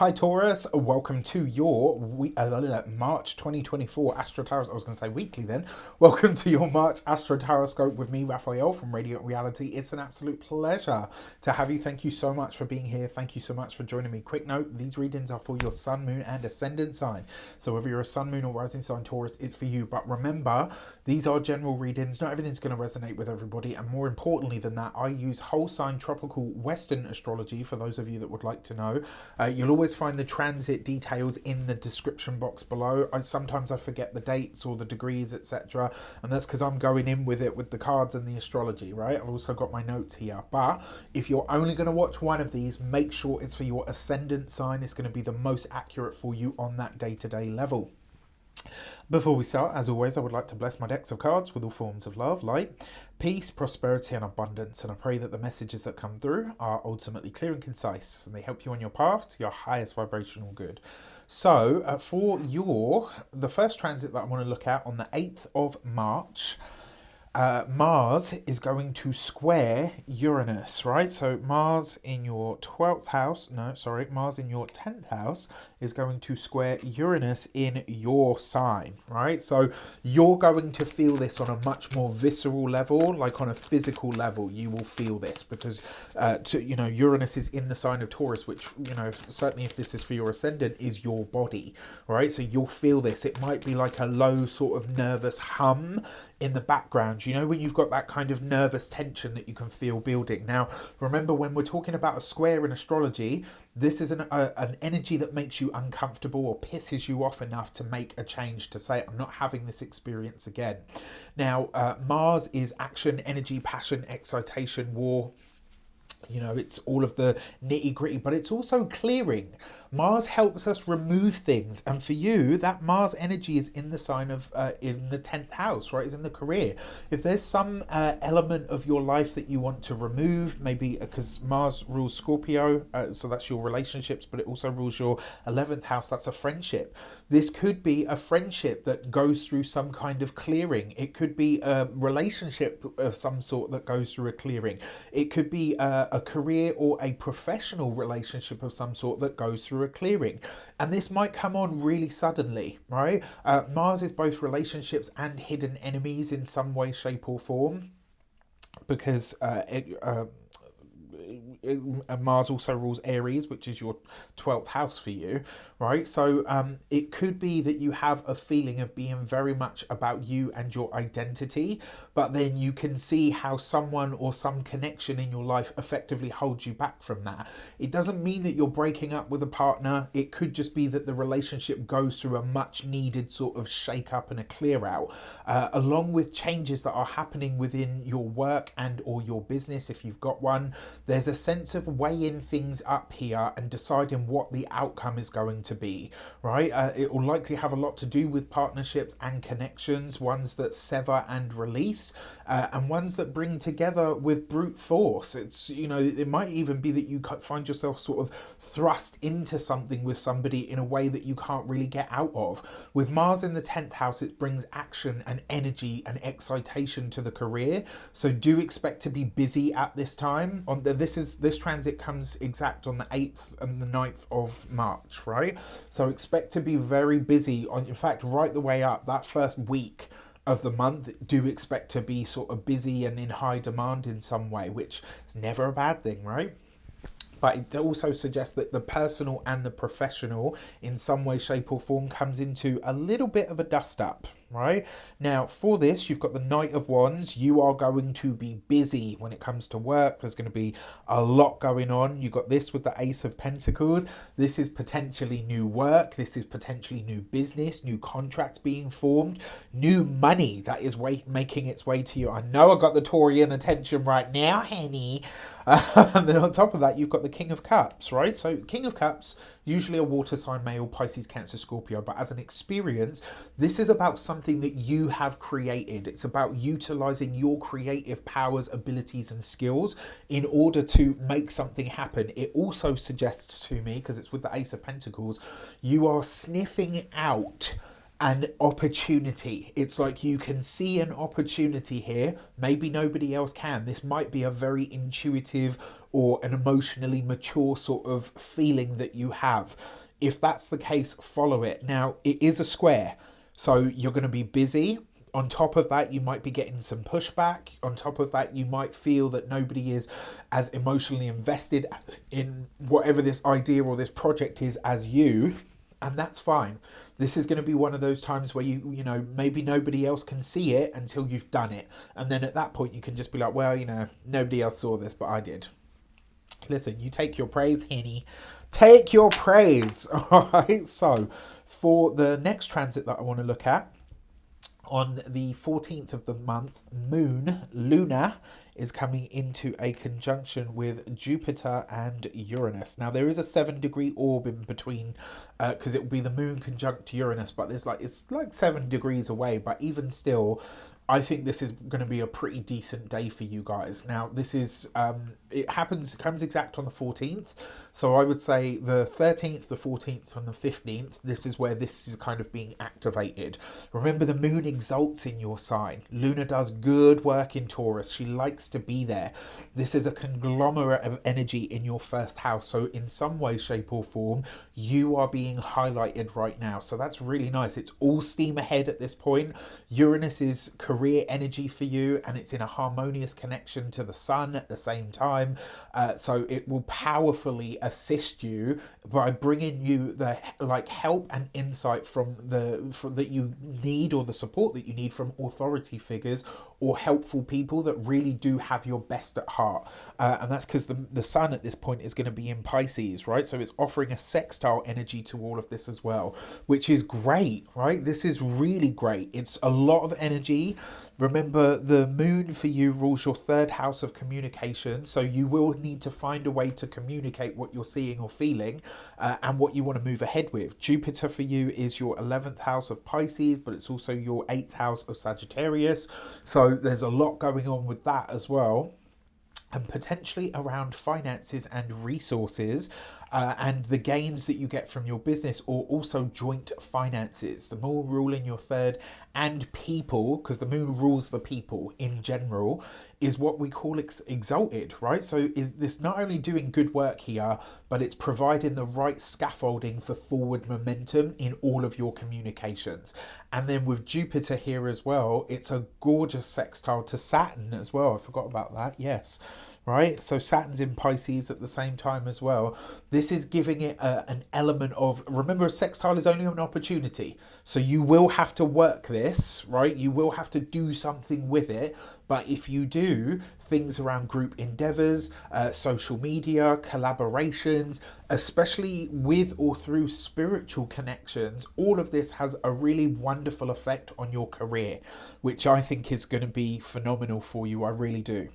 Hi Taurus, welcome to your March 2024 Astro Tarot. I was going to say weekly then. Welcome to your March Astro Tarot with me, Raphael from Reydiant Reality. It's an absolute pleasure to have you. Thank you so much for being here. Thank you so much for joining me. Quick note, these readings are for your sun, moon and ascendant sign. So whether you're a sun, moon or rising sign Taurus, it's for you. But remember, these are general readings. Not everything's going to resonate with everybody. And more importantly than that, I use whole sign tropical Western astrology for those of you that would like to know. You'll always find the transit details in the description box below. Sometimes I forget the dates or the degrees, etc. And that's because I'm going in with it with the cards and the astrology, right? I've also got my notes here. But if you're only going to watch one of these, make sure it's for your ascendant sign. It's going to be the most accurate for you on that day-to-day level. Before we start, as always, I would like to bless my decks of cards with all forms of love, light, peace, prosperity and abundance. And I pray that the messages that come through are ultimately clear and concise and they help you on your path to your highest vibrational good. So for the first transit that I want to look at on the 8th of March, Mars is going to square Uranus, right? So Mars in your 12th house, Mars in your 10th house is going to square Uranus in your sign, right? So you're going to feel this on a much more visceral level, like on a physical level. You will feel this because, Uranus is in the sign of Taurus, which, certainly if this is for your ascendant, is your body, right? So you'll feel this. It might be like a low sort of nervous hum in the background, when you've got that kind of nervous tension that you can feel building. Now, remember, when we're talking about a square in astrology, this is an energy that makes you uncomfortable or pisses you off enough to make a change, to say, I'm not having this experience again. Now, Mars is action, energy, passion, excitation, war. It's all of the nitty gritty, but it's also clearing. Mars helps us remove things. And for you, that Mars energy is in the sign of, in the 10th house, right? It's in the career. If there's some element of your life that you want to remove, maybe because Mars rules Scorpio, so that's your relationships, but it also rules your 11th house. That's a friendship. This could be a friendship that goes through some kind of clearing. It could be a relationship of some sort that goes through a clearing. It could be a career or a professional relationship of some sort that goes through a clearing, and this might come on really suddenly, right? Mars is both relationships and hidden enemies in some way, shape or form, because Mars also rules Aries, which is your 12th house for you, right? So it could be that you have a feeling of being very much about you and your identity, but then you can see how someone or some connection in your life effectively holds you back from that. It doesn't mean that you're breaking up with a partner. It could just be that the relationship goes through a much needed sort of shake up and a clear out, along with changes that are happening within your work and or your business if you've got one. There's a sense of weighing things up here and deciding what the outcome is going to be, right? It will likely have a lot to do with partnerships and connections, ones that sever and release, and ones that bring together with brute force. It's, it might even be that you find yourself sort of thrust into something with somebody in a way that you can't really get out of. With Mars in the 10th house, it brings action and energy and excitation to the career. So do expect to be busy at this time. This transit comes exact on the 8th and the 9th of March, right? So expect to be very busy in fact, right the way up that first week of the month. Do expect to be sort of busy and in high demand in some way, which is never a bad thing, right? But it also suggests that the personal and the professional in some way, shape or form comes into a little bit of a dust up, right? Now, for this, you've got the Knight of Wands. You are going to be busy when it comes to work. There's going to be a lot going on. You've got this with the Ace of Pentacles. This is potentially new work. This is potentially new business, new contracts being formed, new money that is making its way to you. I know I got the Taurian attention right now, Henny. And then on top of that, you've got the King of Cups, right? So King of Cups, usually a water sign male, Pisces, Cancer, Scorpio. But as an experience, this is about something that you have created. It's about utilizing your creative powers, abilities and skills in order to make something happen. It also suggests to me, because it's with the Ace of Pentacles, you are sniffing out an opportunity. It's like you can see an opportunity here. Maybe nobody else can. This might be a very intuitive or an emotionally mature sort of feeling that you have. If that's the case, follow it. Now, it is a square, so you're going to be busy. On top of that, you might be getting some pushback. On top of that, you might feel that nobody is as emotionally invested in whatever this idea or this project is as you. And that's fine. This is going to be one of those times where you know, maybe nobody else can see it until you've done it. And then at that point, you can just be like, well, you know, nobody else saw this, but I did. Listen, you take your praise, Henny. Take your praise. All right. So for the next transit that I want to look at, on the 14th of the month, Luna, is coming into a conjunction with Jupiter and Uranus. Now, there is a 7-degree orb in between, because it will be the moon conjunct Uranus, but it's like 7 degrees away. But even still, I think this is going to be a pretty decent day for you guys. Now, this is, it comes exact on the 14th. So I would say the 13th, the 14th, and the 15th, this is where this is kind of being activated. Remember, the moon exalts in your sign. Luna does good work in Taurus. She likes to be there. This is a conglomerate of energy in your first house. So in some way, shape, or form, you are being highlighted right now. So that's really nice. It's all steam ahead at this point. Uranus is career energy for you, and it's in a harmonious connection to the sun at the same time. So it will powerfully assist you by bringing you the help and insight from that you need, or the support that you need from authority figures or helpful people that really do have your best at heart. And that's because the sun at this point is going to be in Pisces, right? So it's offering a sextile energy to all of this as well, which is great, right? This is really great. It's a lot of energy. Remember, the moon for you rules your third house of communication, so you will need to find a way to communicate what you're seeing or feeling, and what you want to move ahead with. Jupiter for you is your 11th house of Pisces, but it's also your 8th house of Sagittarius, so there's a lot going on with that as well. And potentially around finances and resources, and the gains that you get from your business, or also joint finances. The moon ruling your third, and people, because the moon rules the people in general, is what we call exalted, right? So is this not only doing good work here, but it's providing the right scaffolding for forward momentum in all of your communications. And then with Jupiter here as well, it's a gorgeous sextile to Saturn as well. I forgot about that. Yes. Right, so Saturn's in Pisces at the same time as well. This is giving it an element of, remember, a sextile is only an opportunity, so you will have to work this, right? You will have to do something with it. But if you do things around group endeavors, social media, collaborations, especially with or through spiritual connections, all of this has a really wonderful effect on your career, which I think is going to be phenomenal for you. I really do.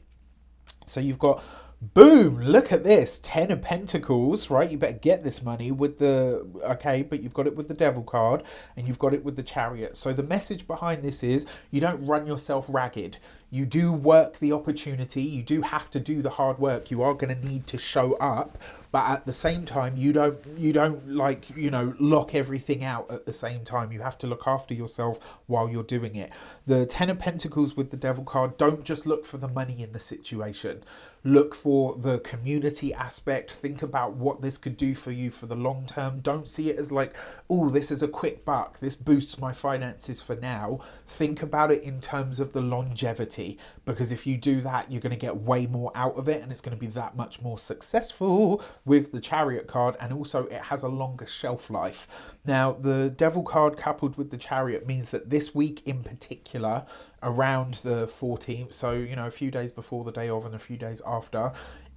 So you've got, boom, look at this, 10 of Pentacles, right? You better get this money with the, okay, but you've got it with the Devil card, and you've got it with the Chariot. So the message behind this is, you don't run yourself ragged. You do work the opportunity. You do have to do the hard work. You are going to need to show up, but at the same time, you don't like, you know, lock everything out at the same time. You have to look after yourself while you're doing it. The 10 of Pentacles with the Devil card, don't just look for the money in the situation. Look for the community aspect. Think about what this could do for you for the long term. Don't see it as like, oh, this is a quick buck. This boosts my finances for now. Think about it in terms of the longevity, because if you do that, you're going to get way more out of it, and it's going to be that much more successful with the Chariot card, and also it has a longer shelf life. Now, the Devil card coupled with the Chariot means that this week in particular, around the 14th, so, you know, a few days before the day of and a few days after,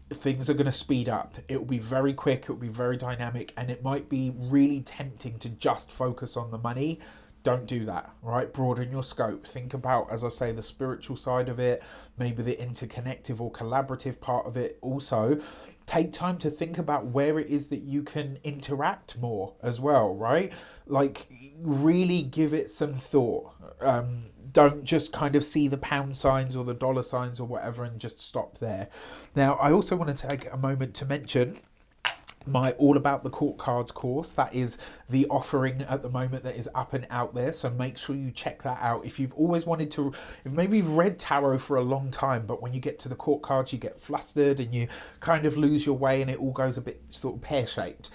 things are going to speed up. It will be very quick, it will be very dynamic, and it might be really tempting to just focus on the money. Don't do that, right? Broaden your scope. Think about, as I say, the spiritual side of it, maybe the interconnective or collaborative part of it. Also, take time to think about where it is that you can interact more as well, right? Like, really give it some thought. Don't just kind of see the pound signs or the dollar signs or whatever and just stop there. Now, I also want to take a moment to mention my All About the Court Cards course. That is the offering at the moment that is up and out there, so make sure you check that out. If you've always wanted to, if maybe you've read tarot for a long time, but when you get to the court cards you get flustered and you kind of lose your way and it all goes a bit sort of pear-shaped,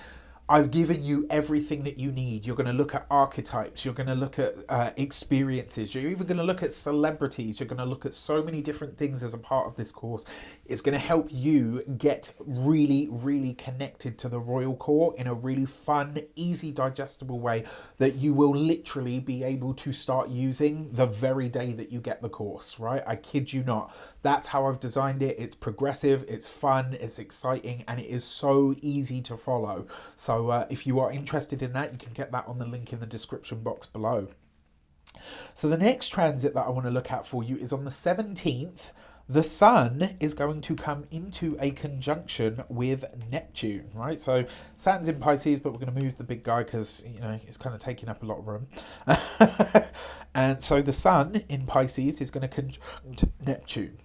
I've given you everything that you need. You're going to look at archetypes, you're going to look at experiences, you're even going to look at celebrities, you're going to look at so many different things as a part of this course. It's going to help you get really, really connected to the royal court in a really fun, easy, digestible way that you will literally be able to start using the very day that you get the course, right? I kid you not. That's how I've designed it. It's progressive, it's fun, it's exciting, and it is so easy to follow. So if you are interested in that, you can get that on the link in the description box below. So the next transit that I want to look at for you is on the 17th. The Sun is going to come into a conjunction with Neptune, right? So Saturn's in Pisces, but we're going to move the big guy because, you know, it's kind of taking up a lot of room. And so the Sun in Pisces is going to conjunct Neptune.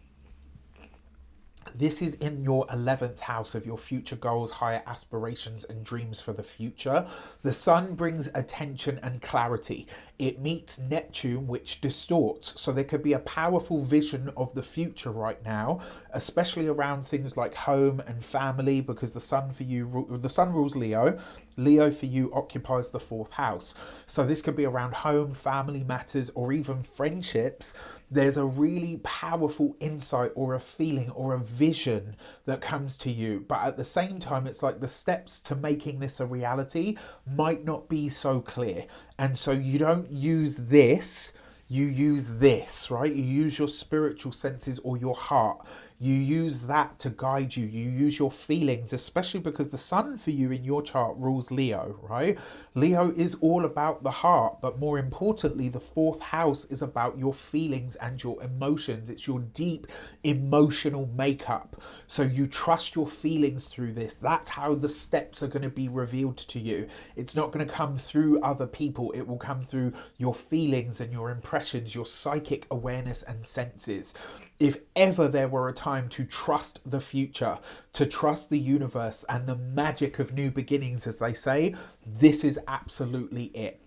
This is in your 11th house of your future goals, higher aspirations and dreams for the future. The Sun brings attention and clarity. It meets Neptune, which distorts. So there could be a powerful vision of the future right now, especially around things like home and family, because the Sun for you, the Sun rules Leo. Leo for you occupies the 4th house. So this could be around home, family matters, or even friendships. There's a really powerful insight or a feeling or a vision that comes to you. But at the same time, it's like the steps to making this a reality might not be so clear. And so you don't use this, you use this, right? You use your spiritual senses or your heart. You use that to guide you. You use your feelings, especially because the Sun for you in your chart rules Leo, right? Leo is all about the heart, but more importantly, the 4th house is about your feelings and your emotions. It's your deep emotional makeup. So you trust your feelings through this. That's how the steps are going to be revealed to you. It's not going to come through other people. It will come through your feelings and your impressions, your psychic awareness and senses. If ever there were a time to trust the future, to trust the universe and the magic of new beginnings, as they say, this is absolutely it.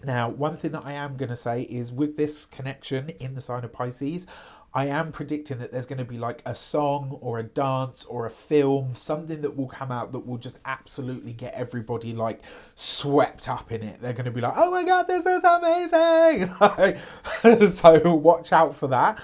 Now, one thing that I am going to say is with this connection in the sign of Pisces, I am predicting that there's going to be like a song or a dance or a film, something that will come out that will just absolutely get everybody like swept up in it. They're going to be like, oh my God, this is amazing. So watch out for that.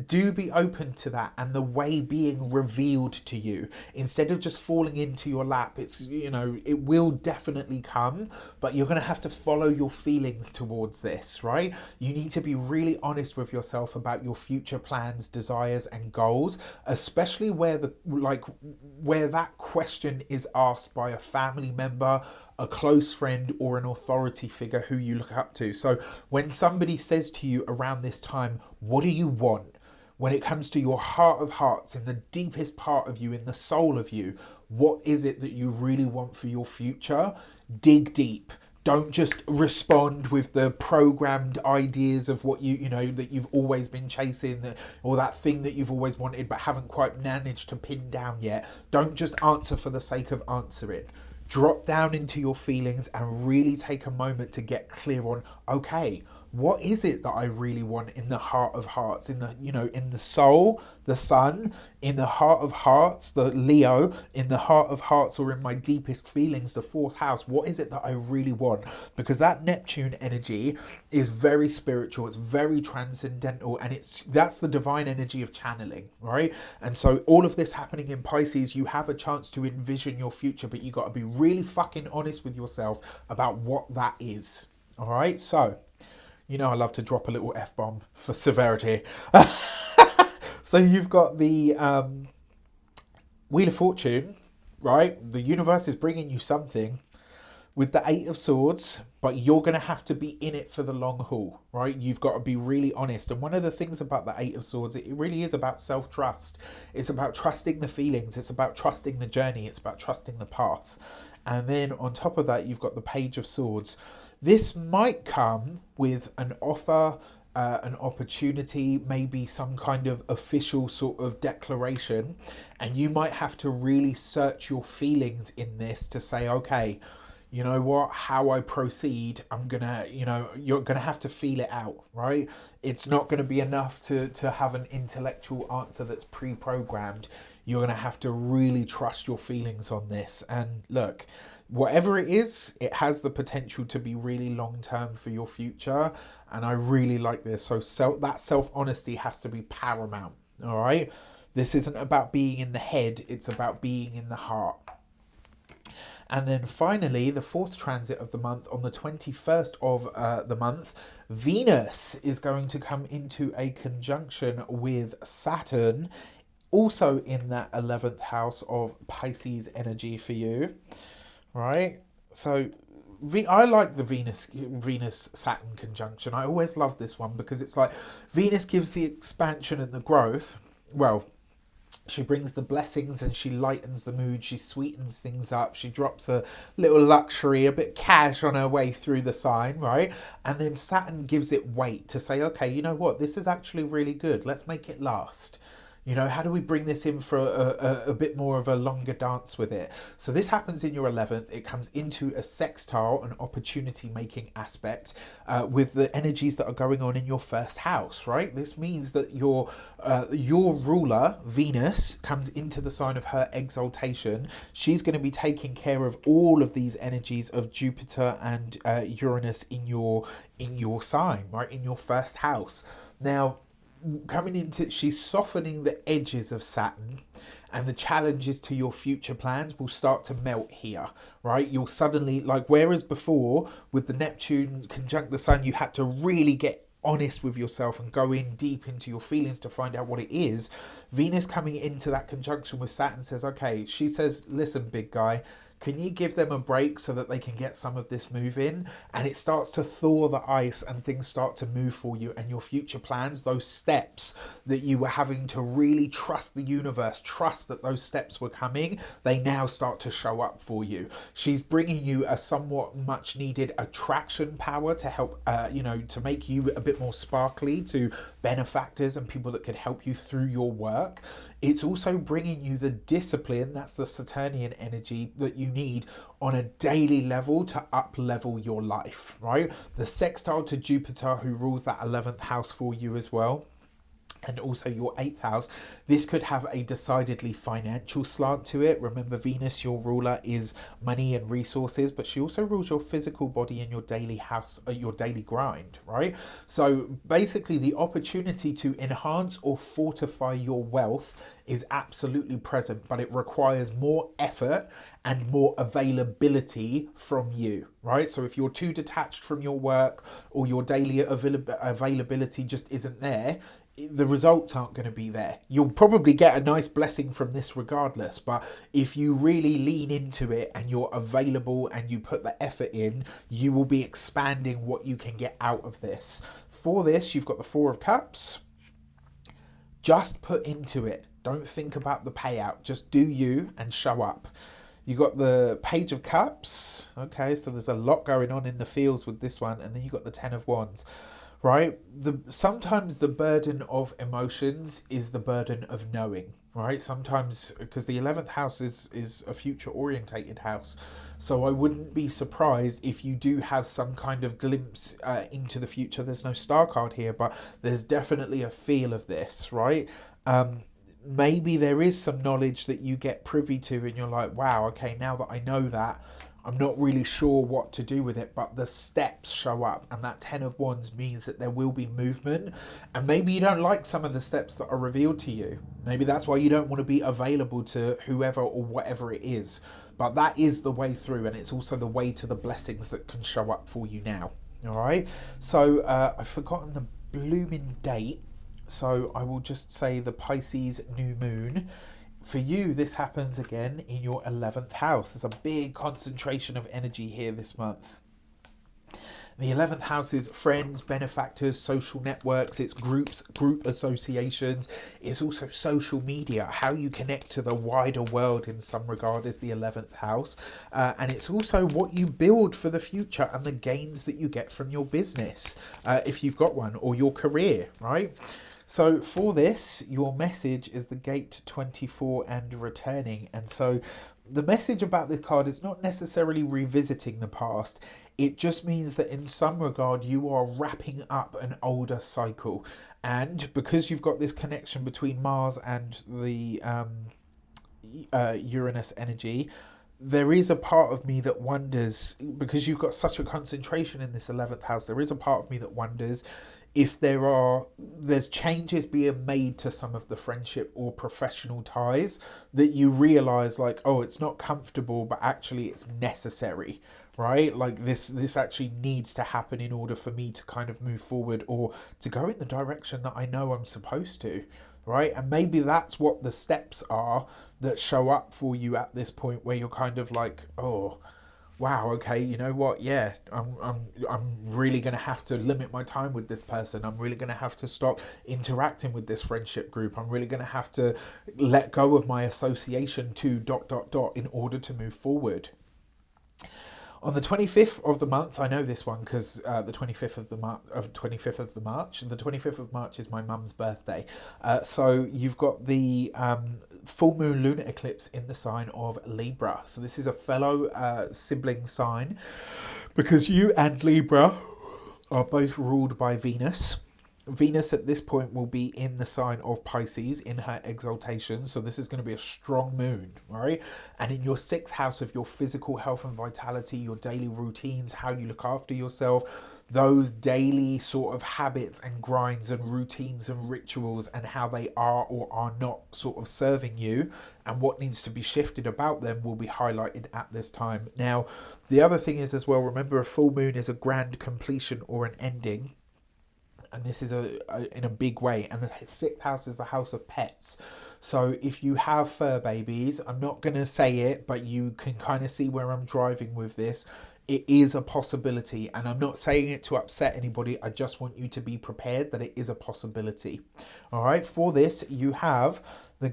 Do be open to that and the way being revealed to you instead of just falling into your lap. It's, you know, it will definitely come, but you're going to have to follow your feelings towards this, right? You need to be really honest with yourself about your future plans, desires and goals, especially where where that question is asked by a family member, a close friend or an authority figure who you look up to. So when somebody says to you around this time, what do you want? When it comes to your heart of hearts, in the deepest part of you, in the soul of you, what is it that you really want for your future? Dig deep. Don't just respond with the programmed ideas of what you know, that you've always been chasing, or that thing that you've always wanted but haven't quite managed to pin down yet. Don't just answer for the sake of answering. Drop down into your feelings and really take a moment to get clear on, okay, what is it that I really want in the heart of hearts, in the, you know, in the soul, the Sun, in the heart of hearts, the Leo, in the heart of hearts, or in my deepest feelings, the 4th house. What is it that I really want? Because that Neptune energy is very spiritual, it's very transcendental, and that's the divine energy of channeling, right? And so all of this happening in Pisces, you have a chance to envision your future, but you got to be really fucking honest with yourself about what that is. All right, so you know I love to drop a little F-bomb for severity. So you've got the Wheel of Fortune, right? The universe is bringing you something with the 8 of Swords, but you're going to have to be in it for the long haul, right? You've got to be really honest. And one of the things about the 8 of Swords, it really is about self-trust. It's about trusting the feelings. It's about trusting the journey. It's about trusting the path. And then on top of that, you've got the Page of Swords. This might come with an offer, an opportunity, maybe some kind of official sort of declaration, and you might have to really search your feelings in this to say, okay, you know what, how I proceed, I'm gonna, you know, you're gonna have to feel it out, right? It's not gonna be enough to have an intellectual answer that's pre-programmed. You're gonna have to really trust your feelings on this. And look, whatever it is, it has the potential to be really long-term for your future. And I really like this. So that self-honesty has to be paramount, all right? This isn't about being in the head, it's about being in the heart. And then finally, the fourth transit of the month, on the 21st of the month, Venus is going to come into a conjunction with Saturn, also in that 11th house of Pisces energy for you, right? So I like the Venus-Saturn conjunction. I always love this one because it's like Venus gives the expansion and the growth. Well, she brings the blessings and she lightens the mood. She sweetens things up. She drops a little luxury, a bit cash on her way through the sign, right? And then Saturn gives it weight to say, okay, you know what? This is actually really good. Let's make it last. You know, how do we bring this in for a bit more of a longer dance with it? So this happens in your 11th. It comes into a sextile, an opportunity-making aspect with the energies that are going on in your first house, right? This means that your ruler, Venus, comes into the sign of her exaltation. She's going to be taking care of all of these energies of Jupiter and Uranus in your sign, right? In your first house. Now, she's softening the edges of Saturn, and the challenges to your future plans will start to melt here, right? You'll suddenly, like, whereas before with the Neptune conjunct the Sun, you had to really get honest with yourself and go in deep into your feelings to find out what it is. Venus coming into that conjunction with Saturn says, okay, she says, listen, big guy, can you give them a break so that they can get some of this move in? And it starts to thaw the ice and things start to move for you, and your future plans, those steps that you were having to really trust the universe, trust that those steps were coming, they now start to show up for you. She's bringing you a somewhat much needed attraction power to help, to make you a bit more sparkly to benefactors and people that could help you through your work. It's also bringing you the discipline, that's the Saturnian energy, that you need on a daily level to up level your life, right? The sextile to Jupiter, who rules that 11th house for you as well, and also your 8th house. This could have a decidedly financial slant to it. Remember, Venus, your ruler, is money and resources, but she also rules your physical body and your daily house, your daily grind, right? So basically the opportunity to enhance or fortify your wealth is absolutely present, but it requires more effort and more availability from you, right? So if you're too detached from your work, or your daily availability just isn't there, the results aren't going to be there. You'll probably get a nice blessing from this regardless, but if you really lean into it and you're available and you put the effort in, you will be expanding what you can get out of this. For this, you've got the Four of Cups. Just put into it. Don't think about the payout. Just do you and show up. You got the Page of Cups. Okay, so there's a lot going on in the fields with this one. And then you got the Ten of Wands. Right? Sometimes the burden of emotions is the burden of knowing, right? Sometimes, because the 11th house is a future orientated house. So I wouldn't be surprised if you do have some kind of glimpse into the future. There's no star card here, but there's definitely a feel of this, right? Maybe there is some knowledge that you get privy to and you're like, wow, okay, now that I know that, I'm not really sure what to do with it, but the steps show up, and that Ten of Wands means that there will be movement. And maybe you don't like some of the steps that are revealed to you. Maybe that's why you don't want to be available to whoever or whatever it is. But that is the way through, and it's also the way to the blessings that can show up for you now. All right. So I've forgotten the blooming date, so I will just say the Pisces new moon. For you, this happens again in your 11th house. There's a big concentration of energy here this month. The 11th house is friends, benefactors, social networks, it's groups, group associations. It's also social media, how you connect to the wider world in some regard is the 11th house. And it's also what you build for the future and the gains that you get from your business, if you've got one, or your career, right? So for this, your message is the gate 24 and returning. And so the message about this card is not necessarily revisiting the past. It just means that in some regard, you are wrapping up an older cycle. And because you've got this connection between Mars and the Uranus energy, there is a part of me that wonders, because you've got such a concentration in this 11th house, there is a part of me that wonders if there's changes being made to some of the friendship or professional ties that you realize, like, oh, it's not comfortable, but actually it's necessary, right? Like this actually needs to happen in order for me to kind of move forward or to go in the direction that I know I'm supposed to, right? And maybe that's what the steps are that show up for you at this point, where you're kind of like, oh, wow, okay, you know what? Yeah, I'm really going to have to limit my time with this person. I'm really going to have to stop interacting with this friendship group. I'm really going to have to let go of my association to ... in order to move forward. On the 25th of the month, I know this one because the 25th of March, the 25th of March is my mum's birthday. So you've got the full moon lunar eclipse in the sign of Libra. So this is a fellow sibling sign, because you and Libra are both ruled by Venus. Venus at this point will be in the sign of Pisces in her exaltation. So this is going to be a strong moon, right? And in your 6th house of your physical health and vitality, your daily routines, how you look after yourself, those daily sort of habits and grinds and routines and rituals, and how they are or are not sort of serving you and what needs to be shifted about them will be highlighted at this time. Now, the other thing is as well, remember, a full moon is a grand completion or an ending. And this is in a big way. And the 6th house is the house of pets. So if you have fur babies, I'm not going to say it, but you can kind of see where I'm driving with this. It is a possibility, and I'm not saying it to upset anybody. I just want you to be prepared that it is a possibility. All right. For this, you have the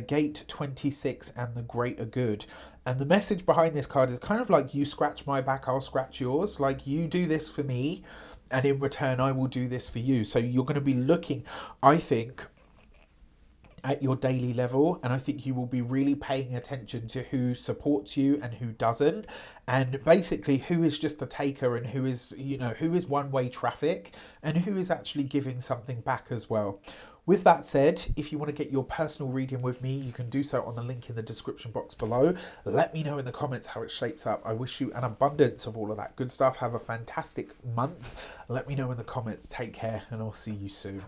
gate 26 and the greater good. And the message behind this card is kind of like, you scratch my back, I'll scratch yours. Like, you do this for me, and in return, I will do this for you. So you're going to be looking, I think, at your daily level, and I think you will be really paying attention to who supports you and who doesn't, and basically who is just a taker and who is, who is one-way traffic and who is actually giving something back as well. With that said, if you want to get your personal reading with me, you can do so on the link in the description box below. Let me know in the comments how it shapes up. I wish you an abundance of all of that good stuff. Have a fantastic month. Let me know in the comments. Take care, and I'll see you soon.